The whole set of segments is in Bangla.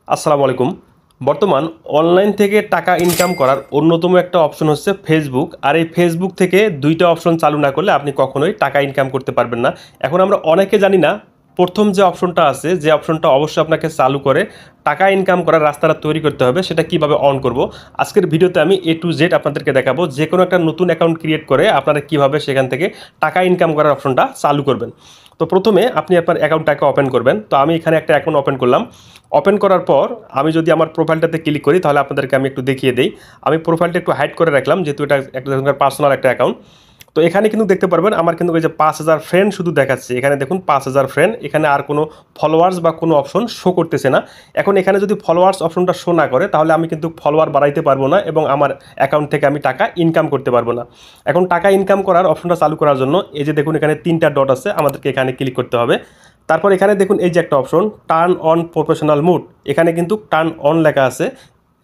আসসালামু আলাইকুম। বর্তমান অনলাইন থেকে টাকা ইনকাম করার অন্যতম একটা অপশন হচ্ছে ফেসবুক। আর এই ফেসবুক থেকে ২ টা অপশন চালু না করলে আপনি কখনোই টাকা ইনকাম করতে পারবেন না। এখন আমরা অনেকে জানি না ১ম যে অপশনটা আছে, যে অপশনটা অবশ্যই আপনাকে চালু করে টাকা ইনকাম করার রাস্তাটা তৈরি করতে হবে, সেটা কিভাবে অন করব। আজকের ভিডিওতে আমি A to Z আপনাদেরকে দেখাবো। যেকোনো একটা নতুন অ্যাকাউন্ট ক্রিয়েট করে আপনারা কিভাবে সেখান থেকে টাকা ইনকাম করার অপশনটা চালু করবেন। তো প্রথমে আপনি আপনার অ্যাকাউন্টটাকে ওপেন করবেন। তো আমি এখানে একটা অ্যাকাউন্ট ওপেন করলাম। ওপেন করার পর আমি যদি আমার প্রোফাইলটাতে ক্লিক করি তাহলে আপনাদেরকে আমি একটু দেখিয়ে দেই। আমি প্রোফাইলটা একটু হাইড করে রাখলাম যেহেতু এটা একটা পার্সোনাল একটা অ্যাকাউন্ট। তো এখানে কিন্তু দেখতে পারবেন আমার কিন্তু এই যে ৫,০০০ ফ্রেন্ড শুধু দেখাচ্ছে। এখানে দেখুন ৫,০০০ ফ্রেন্ড, এখানে আর কোনো ফলোয়ার্স বা কোনো অপশন শো করতেছে না। এখন এখানে যদি ফলোয়ার্স অপশনটা শো না করে তাহলে আমি কিন্তু ফলোয়ার বাড়াইতে পারবো না এবং আমার অ্যাকাউন্ট থেকে আমি টাকা ইনকাম করতে পারবো না। এখন টাকা ইনকাম করার অপশনটা চালু করার জন্য এই যে দেখুন এখানে ৩টা ডট আছে, আমাদেরকে এখানে ক্লিক করতে হবে। তারপর এখানে দেখুন এই যে একটা option turn on professional mood, এখানে কিন্তু টার্ন অন লেখা আছে।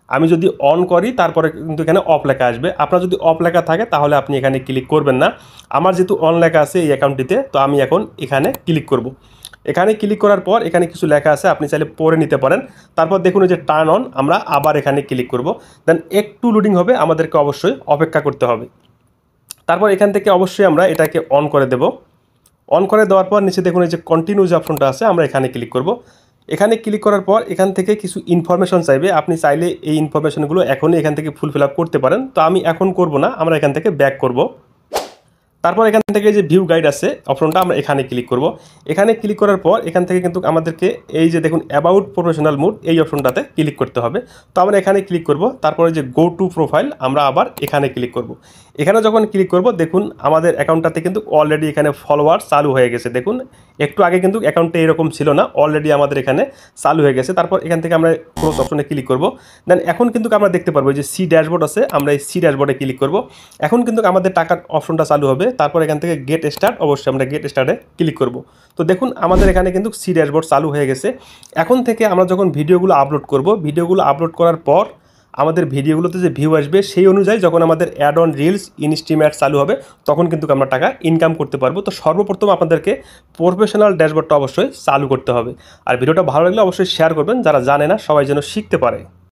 আমি যদি অন করি তারপরে কিন্তু এখানে অফ লেখা আসবে। আপনার যদি অফ লেখা থাকে তাহলে আপনি এখানে ক্লিক করবেন না। আমার যেহেতু অন লেখা আছে এই অ্যাকাউন্টটিতে, তো আমি এখন এখানে ক্লিক করব। এখানে ক্লিক করার পর এখানে কিছু লেখা আছে, আপনি চাইলে পড়ে নিতে পারেন। তারপর দেখুন এই যে টার্ন অন, আমরা আবার এখানে ক্লিক করব। দেন একটু লোডিং হবে, আমাদেরকে অবশ্যই অপেক্ষা করতে হবে। তারপর এখান থেকে অবশ্যই আমরা এটাকে অন করে দেব। অন করে দেওয়ার পর নিচে দেখুন এই যে কন্টিনিউ যে অপশনটা আছে, আমরা এখানে ক্লিক করব। এখানে ক্লিক করার পর এখান থেকে কিছু ইনফরমেশন চাইবে, আপনি চাইলে এই ইনফরমেশনগুলো এখনই এখান থেকে ফুলফিল আপ করতে পারেন। তো আমি এখন করব না, আমরা এখান থেকে ব্যাক করব। তারপর এখান থেকে যে ভিউ গাইড আছে অপশনটা, আমরা এখানে ক্লিক করব। এখানে ক্লিক করার পর এখান থেকে কিন্তু আমাদেরকে এই যে দেখুন অ্যাবাউট প্রফেশনাল মুড এই অপশনটাতে ক্লিক করতে হবে। তো আমরা এখানে ক্লিক করব। তারপরে যে গো টু প্রোফাইল, আমরা আবার এখানে ক্লিক করব। এখানে যখন ক্লিক করব দেখুন আমাদের অ্যাকাউন্টটাতে কিন্তু অলরেডি এখানে ফলোয়ার চালু হয়ে গেছে। দেখুন একটু আগে কিন্তু অ্যাকাউন্টে এরকম ছিল না, অলরেডি আমাদের এখানে চালু হয়ে গেছে। তারপর এখান থেকে আমরা ক্লোজ অপশনে ক্লিক করব। দেন এখন কিন্তু আমরা দেখতে পারবো যে সি ড্যাশবোর্ড আছে, আমরা এই সি ড্যাশবোর্ডে ক্লিক করব। এখন কিন্তু আমাদের টাকার অপশনটা চালু হবে। তারপর এখান থেকে গেট স্টার্ট, অবশ্যই আমরা গেট স্টার্টে ক্লিক করব। তো দেখুন আমাদের এখানে কিন্তু সি ড্যাশবোর্ড চালু হয়ে গেছে। এখন থেকে আমরা যখন ভিডিওগুলো আপলোড করব, ভিডিওগুলো আপলোড করার পর আমাদের ভিডিওগুলোতে যে ভিউ আসবে সেই অনুযায়ী যখন আমাদের ad on reels instream ad চালু হবে তখন কিন্তু আমরা টাকা ইনকাম করতে পারবো। তো সর্বপ্রথম আপনাদেরকে প্রফেশনাল ড্যাশবোর্ডটা অবশ্যই চালু করতে হবে। আর ভিডিওটা ভালো লাগলে অবশ্যই শেয়ার করবেন, যারা জানে না সবাই যেন শিখতে পারে।